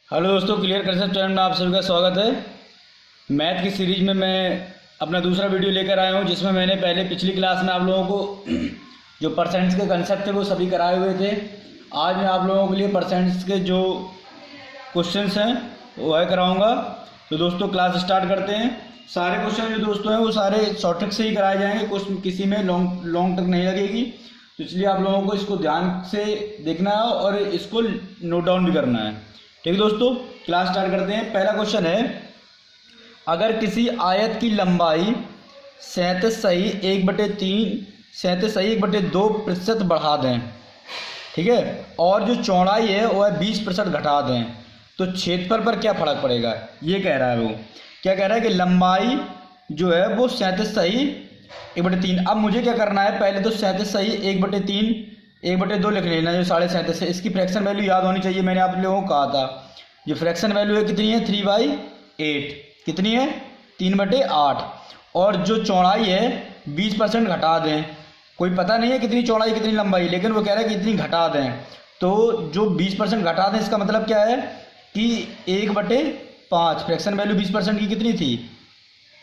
Hello दोस्तों, clear concept channel में आप सभी का स्वागत है। मैथ की सीरीज में मैं अपना दूसरा वीडियो लेकर आया हूं, जिसमें मैंने पहले पिछली क्लास में आप लोगों को जो परसेंट्स के कंसेप्ट थे वो सभी कराए हुए थे। आज मैं आप लोगों के लिए परसेंट्स के जो क्वेश्चंस हैं वो है कराऊंगा। तो दोस्तों क्लास स्टार्ट करते हैं। सारे क्वेश्चन जो दोस्तों हैं वो सारे शॉर्ट ट्रिक से ही कराए जाएंगे, कुछ किसी में लॉन्ग ट्रिक नहीं लगेगी। तो इसलिए आप लोगों को इसको ध्यान से देखना है और इसको नोट डाउन भी करना है। ठीक है दोस्तों, क्लास स्टार्ट करते हैं। पहला क्वेश्चन है, अगर किसी आयत की लंबाई 37.1/2% बढ़ा दें, ठीक है, और जो चौड़ाई है वो है 20% घटा दें, तो क्षेत्रफल पर क्या फर्क पड़ेगा, ये कह रहा है। वो क्या कह रहा है कि लंबाई जो है वो 37/1/3। अब मुझे क्या करना है, पहले तो 37/1/3 1/2 लिख लेना, जो 37.5 है। इसकी फ्रैक्शन वैल्यू याद होनी चाहिए, मैंने आप लोगों को कहा था। जो फ्रैक्शन वैल्यू है कितनी है, 3/8। कितनी है, 3/8। और जो चौड़ाई है 20% घटा दें। कोई पता नहीं है कितनी चौड़ाई कितनी लंबाई, लेकिन वो कह रहा है कि इतनी घटा दें। तो जो 20% घटा दें, इसका मतलब क्या है कि 1/5। फ्रैक्शन वैल्यू 20% की कितनी थी,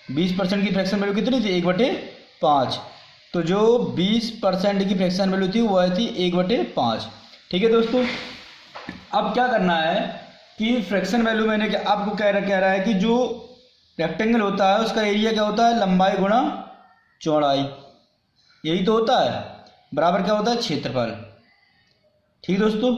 20% की फ्रैक्शन वैल्यू कितनी थी, 1/5। तो जो 20% की फ्रैक्शन वैल्यू थी वो थी 1/5। ठीक है दोस्तों, अब क्या करना है कि फ्रैक्शन वैल्यू मैंने क्या आपको कह रहा है कि जो रेक्टेंगल होता है उसका एरिया क्या होता है, लंबाई गुणा चौड़ाई। यही तो होता है, बराबर क्या होता है, क्षेत्रफल। ठीक दोस्तों,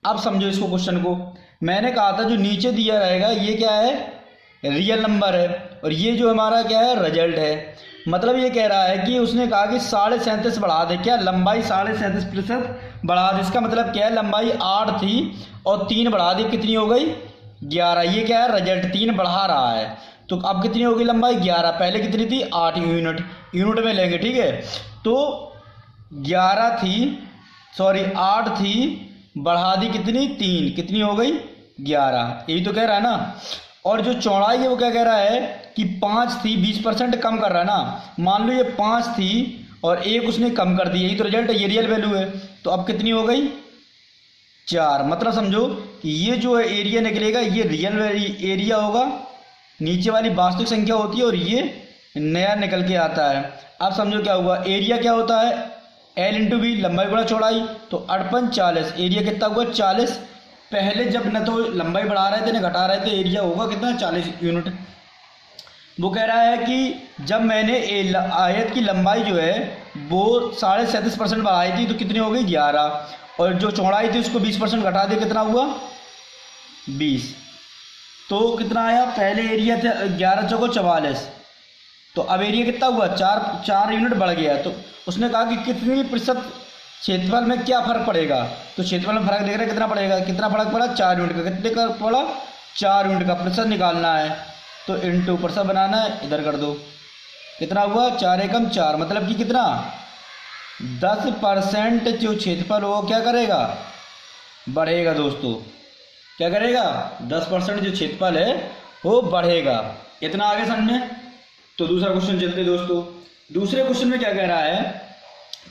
अब समझो इसको, क्वेश्चन को। मैंने कहा था जो नीचे दिया रहेगा ये क्या है, रियल नंबर है, और ये जो हमारा क्या है, रिजल्ट है। मतलब ये कह रहा है कि उसने कहा कि 37.5 बढ़ा दे, क्या लंबाई 37.5% बढ़ा दे। इसका मतलब क्या है, लंबाई 8 थी और 3 बढ़ा दी, कितनी हो गई, 11। ये क्या है, रिजल्ट 3 बढ़ा रहा है। तो अब कितनी होगी लंबाई, 11। पहले कितनी थी, 8 यूनिट में लेंगे। ठीक है, तो 11 थी, सॉरी 8 थी, बढ़ा दी कितनी, 3, कितनी हो गई, 11। यही तो कह रहा है ना। और जो चौड़ाई है वो क्या कह रहा है कि 5 थी, 20% कम कर रहा है ना। मान लो ये 5 थी और 1 उसने कम कर दी, यही तो रिजल्ट है, ये रियल वैल्यू है। तो अब कितनी हो गई, 4। मतलब समझो कि ये जो है एरिया निकलेगा, ये रियल एरिया होगा, नीचे वाली वास्तविक संख्या होती है और ये नया निकल के आता है। अब समझो क्या हुआ, एरिया क्या होता है, L/V, लंबाई गुणा चौड़ाई। तो 58 40, एरिया कितना हुआ, 40। पहले जब न तो लंबाई बढ़ा रहे थे न घटा रहे थे, एरिया होगा कितना, 40 यूनिट। वो कह रहा है कि जब मैंने आयत की लंबाई जो है वो 37.5% बढ़ाई थी, तो कितनी हो गई, 11। और जो चौड़ाई थी उसको 20% घटा दे, कितना हुआ, 20। तो कितना आया, पहले एरिया था 11 चौको 44, तो अब एरिया कितना हुआ, 4 यूनिट बढ़ गया। तो उसने कहा कि कितनी प्रतिशत क्षेत्रफल में क्या फर्क पड़ेगा। तो क्षेत्रफल में फर्क देख रहे हैं, कितना पड़ेगा, कितना फर्क पड़ा, 4 यूनिट का। कितने का पड़ा, 4 यूनिट का। प्रतिशत निकालना है तो इंटू प्रतिशत बनाना है, इधर कर दो। कितना हुआ, 4 एकम 4, मतलब कि कितना, 10% जो क्षेत्रफल हो क्या करेगा, बढ़ेगा। दोस्तों क्या करेगा, 10% जो क्षेत्रफल है वो बढ़ेगा। इतना आगे समझे। तो दूसरा क्वेश्चन चलते दोस्तों। दूसरे क्वेश्चन में क्या कह रहा है,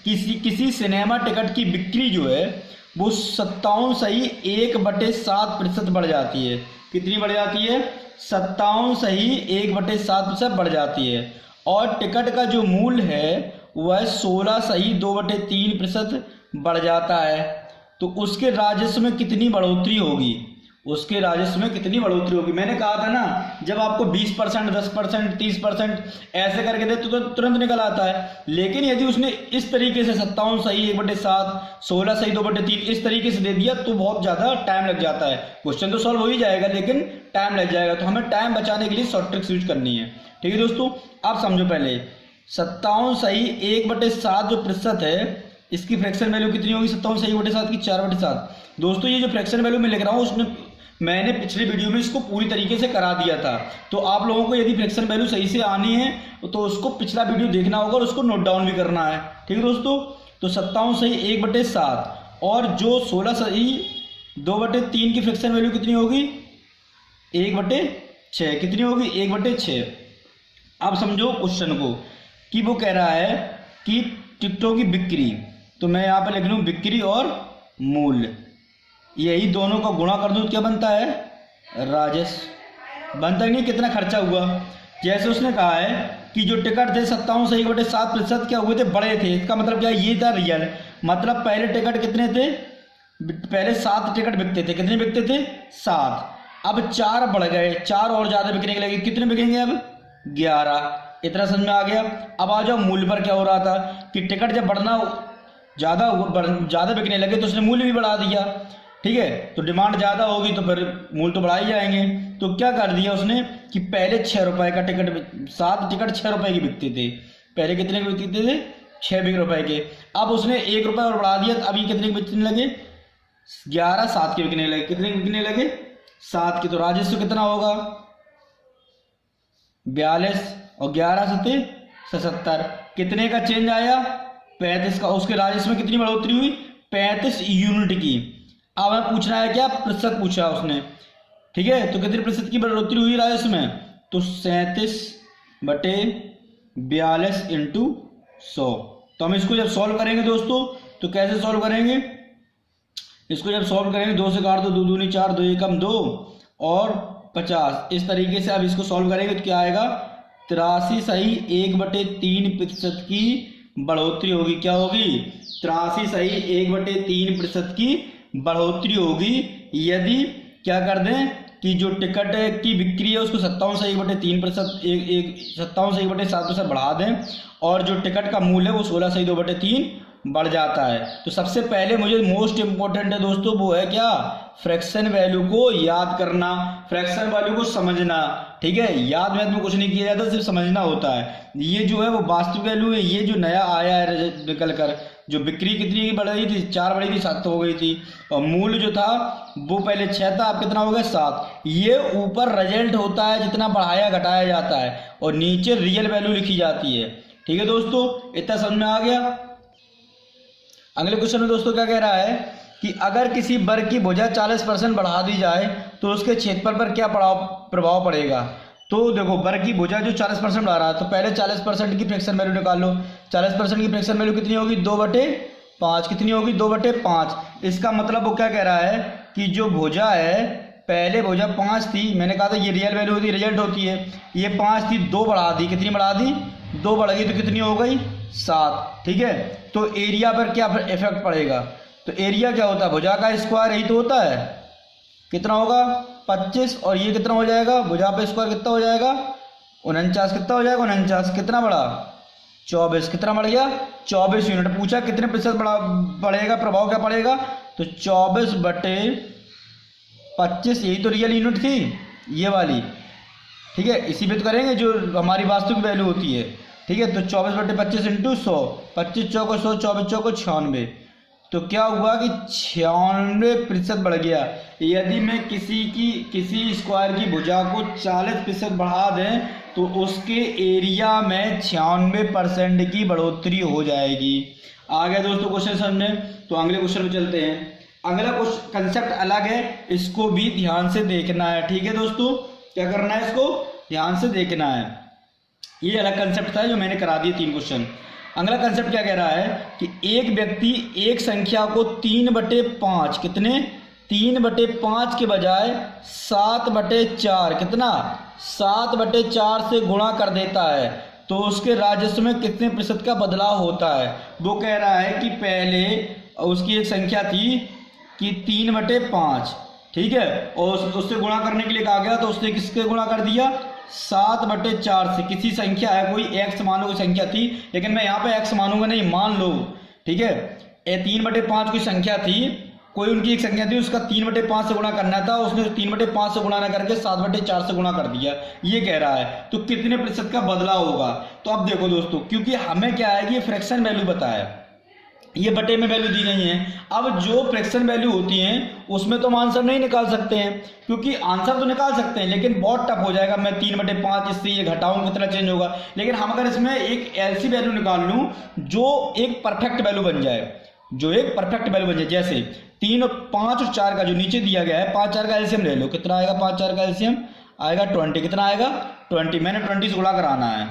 किसी सिनेमा टिकट की बिक्री जो है वो 57.1/7% बढ़ जाती है। कितनी बढ़ जाती है, 57.1/7% बढ़ जाती है। और टिकट का जो मूल्य है वह 16.2/3% बढ़ जाता है। तो उसके राजस्व में कितनी बढ़ोतरी होगी, उसके राजस्व में कितनी बढ़ोतरी होगी। मैंने कहा था ना, जब आपको 20%, 10%, 30% ऐसे करके दे तो तुरंत निकल आता है। लेकिन यदि उसने इस तरीके से 57.1/7, 16.2/3 इस तरीके से दे दिया तो बहुत ज़्यादा टाइम लग जाता है। क्वेश्चन तो सॉल्व हो ही जाएगा लेकिन टाइम लग जाएगा, तो हमें टाइम बचाने के लिए शॉर्ट ट्रिक्स यूज करनी है। ठीक है दोस्तों, आप समझो पहले 57.1/7 जो प्रतिशत है, इसकी फ्रैक्शन वैल्यू कितनी होगी, 57.1/7 की 4/7। दोस्तों ये जो फ्रैक्शन वैल्यू मैं लिख रहा हूँ उसमें मैंने पिछले वीडियो में इसको पूरी तरीके से करा दिया था। तो आप लोगों को यदि फ्रैक्शन वैल्यू सही से आनी है तो उसको पिछला वीडियो देखना होगा और उसको नोट डाउन भी करना है। ठीक है दोस्तों, तो 57.1/7 और जो 16.2/3 की फ्रैक्शन वैल्यू कितनी होगी, 1/6। कितनी होगी, 1/6। अब समझो क्वेश्चन को कि वो कह रहा है कि टिकटों की बिक्री, तो मैं यहाँ पर लिख लूँ बिक्री और मूल्य। यही दोनों को गुणा कर दूँ तो क्या बनता है, राजस्व। बनता ही नहीं, कितना खर्चा हुआ। जैसे उसने कहा है कि जो टिकट थे 57.7% क्या हुए थे, बड़े थे। इसका मतलब क्या है, ये था रियल। मतलब पहले टिकट कितने थे, पहले 7 टिकट बिकते थे। कितने बिकते थे, 7। अब 4 बढ़ गए, 4 और ज्यादा बिकने के लगे। कितने बिकेंगे अब, 11। इतना समझ में आ गया। अब आ जाओ मूल्य पर। क्या हो रहा था कि टिकट जब ज़्यादा बिकने लगे तो उसने मूल्य भी बढ़ा दिया। ठीक है, तो डिमांड ज़्यादा होगी तो फिर मूल्य तो बढ़ा ही जाएंगे। तो क्या कर दिया उसने कि पहले 6 रुपए का टिकट, 7 टिकट 6 रुपए की बिकते थे। पहले कितने के बिकते थे, 6 रुपए के। अब उसने 1 रुपये और बढ़ा दिया, अब ये कितने के बिकने लगे, 11, 7 के बिकने लगे। कितने के बिकने लगे, 7 की। तो राजस्व कितना होगा, 42 और 11 सत्ते 77। कितने का चेंज आया, 35 का। उसके राजस्व में कितनी बढ़ोतरी हुई, 35 यूनिट की। अब हमें पूछना है क्या, प्रतिशत पूछा उसने। ठीक है, तो कितने प्रतिशत की बढ़ोतरी हुई राजस्व में, तो 37/42 इंटू 100। तो हम इसको जब सॉल्व करेंगे दोस्तों, तो कैसे सॉल्व करेंगे, इसको जब सॉल्व करेंगे 2 से काट दो, 2 दूनी 4, 2 एकम 2 और 50। इस तरीके से अब इसको सॉल्व करेंगे तो क्या आएगा, 83 सही 1/3% की बढ़ोतरी होगी। क्या होगी, 83 सही 1/3% की बढ़ोतरी होगी यदि क्या कर दें कि जो टिकट की बिक्री है उसको 57 से 1/3%, 57 से 1/7% बढ़ा दें और जो टिकट का मूल्य है वो 16 से 2/3 बढ़ जाता है। तो सबसे पहले मुझे मोस्ट इंपॉर्टेंट है दोस्तों, वो है क्या, फ्रैक्शन वैल्यू को याद करना, फ्रैक्शन वैल्यू को समझना। ठीक है, याद मैथ में कुछ नहीं किया जाता, सिर्फ समझना होता है। ये जो है वो वास्तविक वैल्यू है। ये जो नया आया है निकल कर, जो बिक्री कितनी की बढ़ रही थी, 4 बढ़ी थी, 7 हो गई थी। और मूल्य जो था वो पहले 6 था, अब कितना हो गया, 7। ये ऊपर रिजल्ट होता है जितना बढ़ाया घटाया जाता है, और नीचे रियल वैल्यू लिखी जाती है। ठीक है दोस्तों, इतना समझ में आ गया। अगले क्वेश्चन में दोस्तों क्या कह रहा है कि अगर किसी वर्ग की भुजा 40% बढ़ा दी जाए तो उसके क्षेत्रफल पर क्या प्रभाव पड़ेगा। तो देखो, वर्ग की भुजा जो 40% बढ़ा रहा है, तो पहले 40% की फ्रैक्शन वैल्यू निकाल लो। 40% की फ्रैक्शन वैल्यू कितनी होगी, 2/5। कितनी होगी, 2/5। इसका मतलब वो क्या कह रहा है कि जो भुजा है, पहले भुजा 5 थी, मैंने कहा था ये रियल वैल्यू होती है, रिजल्ट होती है। ये 5 थी, 2 बढ़ा दी। कितनी बढ़ा दी, 2 बढ़ गई, तो कितनी हो गई, 7। ठीक है, तो एरिया पर क्या इफेक्ट पड़ेगा, तो एरिया क्या होता है, भुजा का स्क्वायर यही तो होता है। कितना होगा, 25, और ये कितना हो जाएगा, भुजा पे स्क्वायर कितना हो जाएगा, 49। कितना हो जाएगा, 49। कितना बढ़ा, 24। कितना बढ़ गया, 24 यूनिट। पूछा कितने प्रतिशत बढ़ेगा, प्रभाव क्या पड़ेगा, तो 24/25। यही तो रियल यूनिट थी, ये वाली। ठीक है, इसी पे तो करेंगे जो हमारी वास्तविक वैल्यू होती है। ठीक है, तो 24/25 इंटू 100, 25 चौको 100, 24 चौको 96। तो क्या हुआ कि 96% बढ़ गया। यदि मैं किसी स्क्वायर की भुजा को 40% बढ़ा दें तो उसके एरिया में 96% की बढ़ोतरी हो जाएगी। आ गया दोस्तों क्वेश्चन समझने। तो अगले क्वेश्चन में चलते हैं। अगला कंसेप्ट अलग है, इसको भी ध्यान से देखना है। ठीक है दोस्तों, क्या करना है, इसको ध्यान से देखना है। ये अलग कंसेप्ट था जो मैंने करा दिए 3 क्वेश्चन। अगला कंसेप्ट क्या कह रहा है कि एक व्यक्ति एक संख्या को 3/5, कितने, 3/5 के बजाय 7/4, कितना, 7/4 से गुणा कर देता है तो उसके राजस्व में कितने प्रतिशत का बदलाव होता है। वो कह रहा है कि पहले उसकी एक संख्या थी कि 3/5, ठीक है, और उससे गुणा करने के लिए कहा गया तो उसने किसके गुणा कर दिया, 7/4 से। किसी संख्या है, कोई x मान लो, कोई संख्या थी, लेकिन मैं यहाँ पे x मानूंगा नहीं, मान लो। ठीक है, 3/5 की संख्या थी, कोई उनकी एक संख्या थी, उसका 3/5 से गुणा करना था, उसने 3/5 से गुणा ना करके 7/4 से गुणा कर दिया। ये कह रहा है तो कितने प्रतिशत का बदलाव होगा। तो अब देखो दोस्तों, क्योंकि हमें क्या है कि ये फ्रैक्शन वैल्यू बताया, ये बटे में वैल्यू दी गई है। अब जो फ्रैक्शन वैल्यू होती हैं उसमें तो हम आंसर नहीं निकाल सकते हैं, क्योंकि आंसर तो निकाल सकते हैं लेकिन बहुत टफ हो जाएगा। मैं 3/5 इससे ये घटाऊं कितना चेंज होगा। लेकिन हम अगर इसमें एक ऐसी वैल्यू निकाल लूं जो एक परफेक्ट वैल्यू बन जाए, जो एक परफेक्ट वैल्यू बन जाए, जैसे 3 और 5 और 4 का जो नीचे दिया गया है, 5 4 का एलसीएम ले लो। कितना आएगा, 5 4 का एलसीएम आएगा 20। कितना आएगा, 20। मैंने 20 से गुणा कराना है,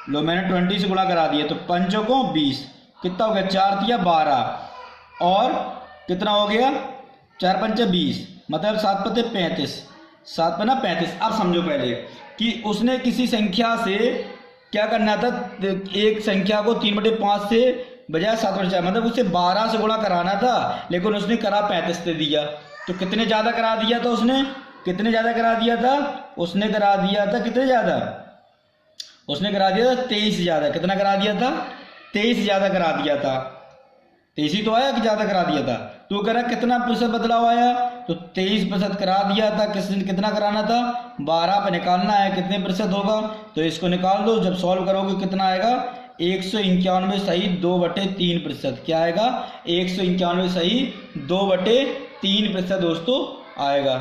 लो मैंने 20 से गुणा करा दिया, तो 5 को 20, कितना हो गया, 4 दिया 12, और कितना हो गया 4 पंचे 20, मतलब 7 पते 35, 7 पन्ना 35। अब समझो पहले कि उसने किसी संख्या से क्या करना था, एक संख्या को 3/5 से बजाय 7/4, मतलब उसे 12 से गुणा कराना था, लेकिन उसने करा 35 से दिया। तो कितने ज़्यादा करा दिया था उसने, कितने ज़्यादा करा दिया था, उसने करा दिया था कितने ज़्यादा, उसने करा दिया था 23 ज़्यादा। कितना करा दिया था, 23 ज़्यादा करा दिया था। 23 ही तो आया कि ज़्यादा करा दिया था। तो कह रहा कितना प्रतिशत बदलाव आया, तो 23% करा दिया था। कितना कराना था, 12 पे निकालना है, कितने प्रतिशत होगा, तो इसको निकाल दो। जब सॉल्व करोगे कितना आएगा, 191 सही 2/3%। क्या आएगा, 191 सही 2/3% दोस्तों आएगा।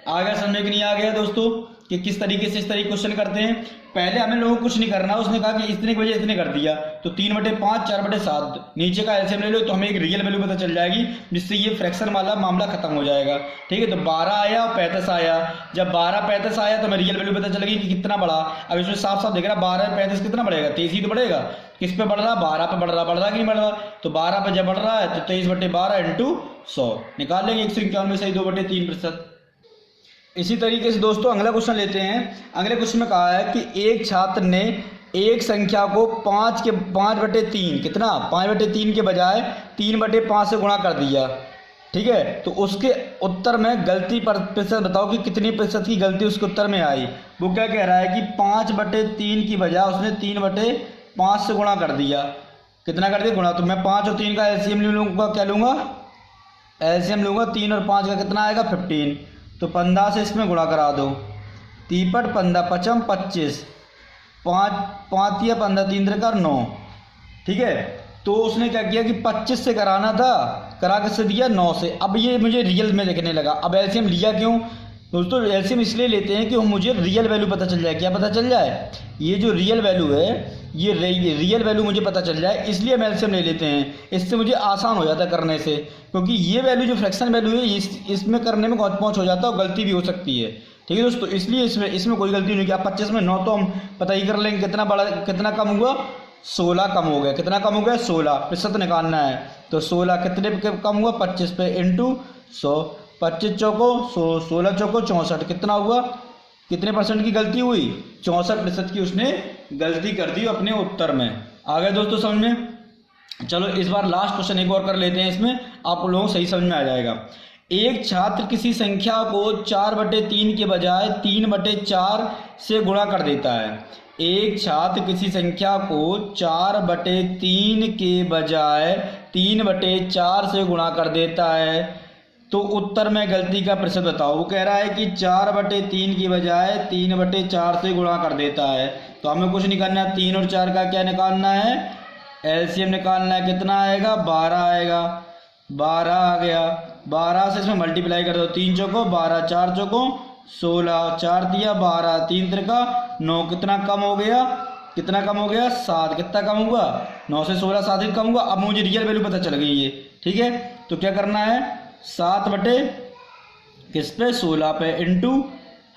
आ गया समझ कि नहीं आ गया दोस्तों, कि किस तरीके से इस तरीके क्वेश्चन करते हैं। पहले हमें लोगों को कुछ नहीं करना, उसने कहा कि इतने की वजह इतने कर दिया, तो 3/5 4/7 नीचे का एलसीएम ले लो, तो हमें एक रियल वैल्यू पता चल जाएगी, जिससे ये फ्रैक्शन वाला मामला खत्म हो जाएगा। ठीक है, तो 12 आया और 35 आया। जब 12 35 आया तो हमें रियल वैल्यू पता चलेगी कि कितना बढ़ा। अब इसमें साफ साफ दिख रहा 12 35 कितना बढ़ेगा, 23 ही तो बढ़ेगा। किस पे बढ़ रहा, 12 पे बढ़ रहा कि नहीं बढ़ रहा, तो 12 पे जब बढ़ रहा है तो 23/12 × 100 निकाल लेंगे, 191 सही 2/3%। इसी तरीके से दोस्तों अगला क्वेश्चन लेते हैं। अगले क्वेश्चन में कहा है कि एक छात्र ने एक संख्या को 5/3 कितना 5/3 के बजाय 3/5 से गुणा कर दिया। ठीक है, तो उसके उत्तर में गलती प्रतिशत बताओ कि कितनी प्रतिशत की गलती उसके उत्तर में आई। वो क्या कह रहा है कि 5/3 की बजाय उसने 3/5 से गुणा कर दिया। कितना कर दिया, गुणा। तो मैं 5 और 3 का एलसीएम लूँगा, क्या लूँगा, एलसीएम लूँगा। 3 और 5 का कितना आएगा 15, तो 15 से इसमें गुणा करा दो। 3/15 पचम 25, 5 5 या 15 3 3 9। ठीक है, तो उसने क्या किया कि 25 से कराना था, करा किससे दिया 9 से। अब ये मुझे रियल में देखने लगा। अब एलसीएम लिया क्यों दोस्तों, एलसीएम इसलिए लेते हैं कि मुझे रियल वैल्यू पता चल जाए। क्या पता चल जाए, ये जो रियल वैल्यू है, ये रियल वैल्यू मुझे पता चल जाए, इसलिए हम एलसीएम ले लेते हैं। इससे मुझे आसान हो जाता है करने से, क्योंकि ये वैल्यू जो फ्रैक्शन वैल्यू है इसमें करने में पहुँच हो जाता है और गलती भी हो सकती है। ठीक है दोस्तों, इसलिए इसमें कोई गलती नहीं। क्या 25 में 9 तो हम पता ही कर लेंगे। कितना बड़ा, कितना कम हुआ, 16 कम हो गया। कितना कम हो गया, 16 प्रतिशत निकालना है। तो 16 कितने पे कम हुआ, 25 पे × 100। 25 चौको 16 चौको 64, कितना हुआ, कितने परसेंट की गलती हुई, 64% की उसने गलती कर दी अपने उत्तर में। आ गए दोस्तों समझ में। चलो इस बार लास्ट क्वेश्चन एक और कर लेते हैं, इसमें आप लोगों को सही समझ में आ जाएगा। एक छात्र किसी संख्या को 4/3 के बजाय 3/4 से गुणा कर देता है। एक छात्र किसी संख्या को 4/3 के बजाय 3/4 से गुणा कर देता है, तो उत्तर में गलती का प्रतिशत बताओ। वो कह रहा है कि 4/3 की बजाय 3/4 से गुणा कर देता है। तो हमें कुछ नहीं करना है, 3 और 4 का क्या निकालना है, एलसीएम निकालना है। कितना आएगा, 12 आएगा। 12 आ गया, 12 से इसमें मल्टीप्लाई कर दो। 3 चौको 12, 4 चौको 16, 4 दिया 12, 3 त्रिका 9। कितना कम हो गया, कितना कम हो गया, 7। कितना कम हुआ, 9 से 16 7 ही कम हुआ। अब मुझे रियल वैल्यू पता चल गई है। ठीक है, तो क्या करना है, 7 बटे किस पे 16 पे ×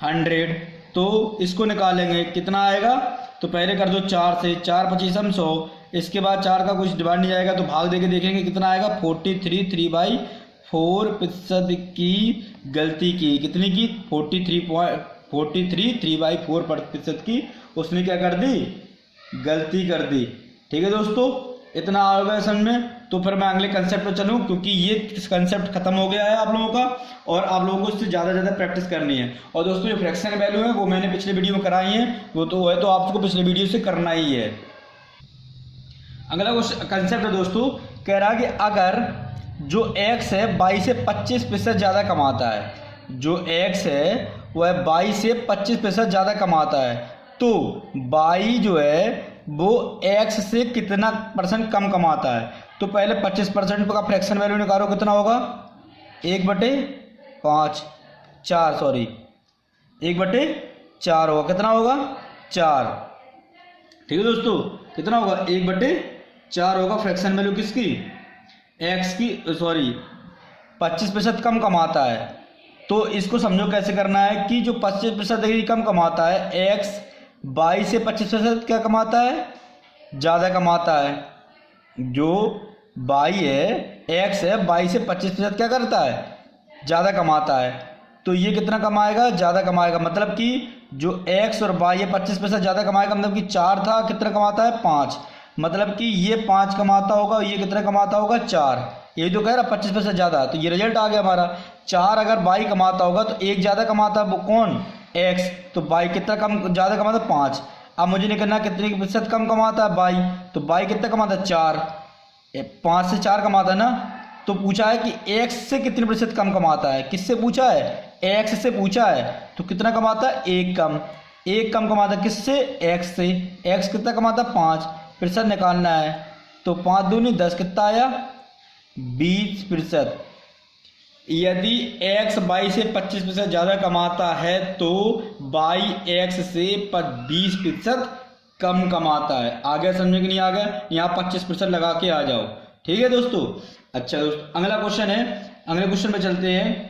100। तो इसको निकालेंगे, कितना आएगा, तो पहले कर दो 4 से, 4 25 100। इसके बाद 4 का कुछ डिवाइड नहीं जाएगा, तो भाग देके देखेंगे कितना आएगा, 43 3/4% की गलती की। कितनी की, 43 3/4% की उसने क्या कर दी, गलती कर दी। ठीक है दोस्तों, इतना आ गया समझ में। तो फिर मैं अगले कंसेप्ट पर चलूँ, क्योंकि ये कंसेप्ट खत्म हो गया है आप लोगों का, और आप लोगों को इससे ज़्यादा प्रैक्टिस करनी है। और दोस्तों जो फ्रैक्शन वैल्यू है वो मैंने पिछले वीडियो में कराई है, वो तो है, तो आपको पिछले वीडियो से करना ही है। अगला कंसेप्ट है दोस्तों, कह रहा है कि अगर जो x है 22 से 25% ज़्यादा कमाता है, जो x है वह 22 से 25% ज़्यादा कमाता है, तो y जो है वो x से कितना % कम कमाता है। तो पहले 25% का फ्रैक्शन वैल्यू निकालो, कितना होगा, 1/5 4 सॉरी 1/4 होगा। कितना होगा, 4। ठीक है दोस्तों, कितना होगा, 1/4 होगा फ्रैक्शन वैल्यू किसकी, x की, सॉरी 25% कम कमाता है। तो इसको समझो कैसे करना है कि जो 25% कम कमाता है, x 22 से 25% क्या कमाता है, ज़्यादा कमाता है। जो y है, x है 22 से 25% क्या करता है, ज़्यादा कमाता है, तो ये कितना कमाएगा, ज़्यादा कमाएगा। मतलब कि जो x और y ये 25% ज़्यादा कमाएगा, मतलब कि 4 था, कितना कमाता है 5, मतलब कि ये 5 कमाता होगा और ये कितना कमाता होगा 4। ये तो कह रहा 25% ज़्यादा, तो ये रिजल्ट आ गया हमारा। 4 अगर y कमाता होगा तो 1 ज़्यादा कमाता है, वो कौन, x, तो y कितना कम ज़्यादा कमाता है 5। अब मुझे निकलना कितने प्रतिशत कम कमाता है y, तो y कितना कमाता है 4, 5 से 4 कमाता है ना। तो पूछा है कि x से कितने प्रतिशत कम कमाता है, किससे पूछा है, x से पूछा है, तो कितना कमाता है 1 कम कमाता है, किससे, x से। x कितना कमाता है 5, प्रतिशत निकालना है, तो 5 दूनी 10, कितना आया 20%। यदि x y से 25% ज़्यादा कमाता है तो y x से 20% कम कमाता है। आ गया समझ में कि नहीं आ गया, यहाँ 25% लगा के आ जाओ, ठीक है दोस्तों। अच्छा दोस्तों, अगला क्वेश्चन है, अगले क्वेश्चन पे चलते हैं।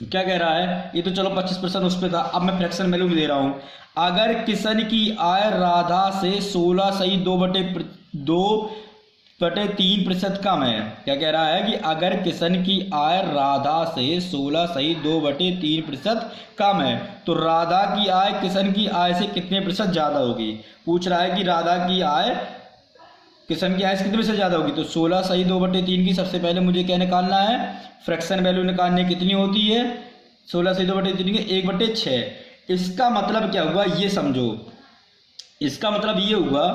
क्या कह रहा है, ये तो चलो 25% उस पर था, अब मैं फ्रैक्शन वैल्यू में दे रहा हूँ। अगर किशन की आय राधा से 16.2/3% कम है। क्या कह रहा है कि अगर किशन की आय राधा से 16.2/3% कम है तो राधा की आय किशन की आय से कितने प्रतिशत ज़्यादा होगी। पूछ रहा है कि राधा की आय किशन की आय से कितने प्रतिशत ज़्यादा होगी। तो 16/2/3 की सबसे पहले मुझे क्या निकालना है, फ्रैक्शन वैल्यू निकालनी, कितनी होती है 16/2/3 की 1/6। इसका मतलब क्या हुआ ये समझो, इसका मतलब ये हुआ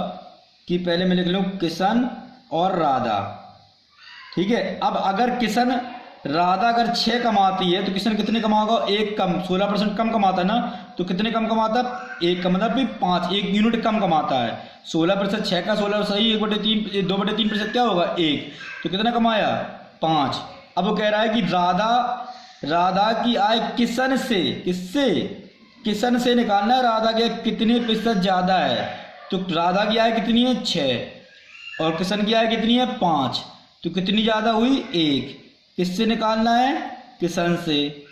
कि पहले मैं लिख लूँ किशन और राधा, ठीक है। अब अगर किशन राधा अगर 6 कमाती है तो किशन कितने कमाएगा, 1 कम, 16% कम कमाता है ना, तो कितने कम कमाता है 1 का मतलब भी 5, 1 यूनिट कम कमाता है। 16%, 6 का 16 सही, 1/3, 2/3% क्या होगा 1, तो कितना कमाया 5। अब वो कह रहा है कि राधा की आय किशन से, किससे, किशन से निकालना है राधा के कितने प्रतिशत ज़्यादा है। तो राधा की आय कितनी है 6 और किशन की आय कितनी है 5, तो कितनी ज़्यादा हुई 1। किससे निकालना है, किशन से,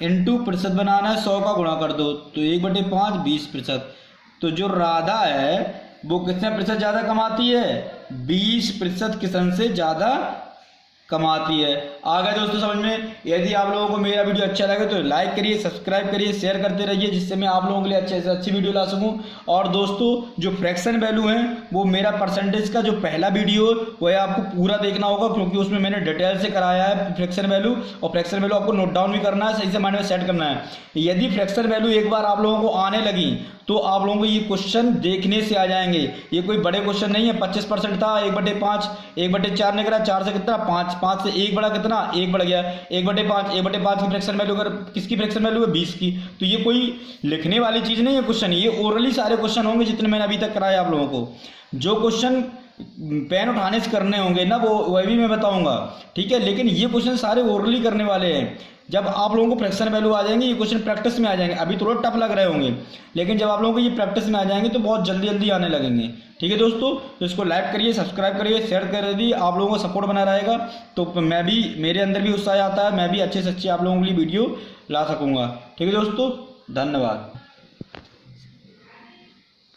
इनटू प्रतिशत बनाना है, 100 का गुणा कर दो, तो 1/5 20%। तो जो राधा है वो कितने प्रतिशत ज़्यादा कमाती है, 20% किशन से ज़्यादा कमाती है। आ गए दोस्तों समझ में। यदि आप लोगों को मेरा वीडियो अच्छा लगे तो लाइक करिए, सब्सक्राइब करिए, शेयर करते रहिए, जिससे मैं आप लोगों के लिए अच्छे से अच्छी वीडियो ला सकूं। और दोस्तों जो फ्रैक्शन वैल्यू है वो मेरा परसेंटेज का जो पहला वीडियो वो है, आपको पूरा देखना होगा क्योंकि उसमें मैंने डिटेल से कराया है फ्रैक्शन वैल्यू। और फ्रैक्शन वैल्यू आपको नोट डाउन भी करना है, सही से माइंड में सेट करना है। यदि फ्रैक्शन वैल्यू एक बार आप लोगों को आने लगी तो आप लोगों को ये क्वेश्चन देखने से आ जाएंगे। ये कोई बड़े क्वेश्चन नहीं है। 25% था, 1/5, 1/4 निकला, 4 से कितना 5, 5 से 1 बढ़ा कितना 1 बढ़ गया, 1/5, 1/5 की फ्रैक्शन वैल्यू अगर किसकी फ्रैक्शन वैल्यू है 20 की। तो ये कोई लिखने वाली चीज़ नहीं है क्वेश्चन, ये ओरली सारे क्वेश्चन होंगे जितने मैंने अभी तक कराए आप लोगों को। जो क्वेश्चन पेन उठाने से करने होंगे ना वो भी मैं बताऊंगा, ठीक है। लेकिन ये क्वेश्चन सारे ओरली करने वाले हैं। जब आप लोगों को फ्रैक्शन वैल्यू आ जाएंगे ये क्वेश्चन प्रैक्टिस में आ जाएंगे। अभी थोड़ा टफ लग रहे होंगे लेकिन जब आप लोगों को ये प्रैक्टिस में आ जाएंगे तो बहुत जल्दी जल्दी आने लगेंगे, ठीक है दोस्तों। तो इसको लाइक करिए, सब्सक्राइब करिए, शेयर कर दी, आप लोगों को सपोर्ट बना रहेगा तो मैं भी, मेरे अंदर भी उत्साह आता है, मैं भी अच्छे से अच्छे आप लोगों के लिए वीडियो ला सकूँगा, ठीक है दोस्तों। धन्यवाद।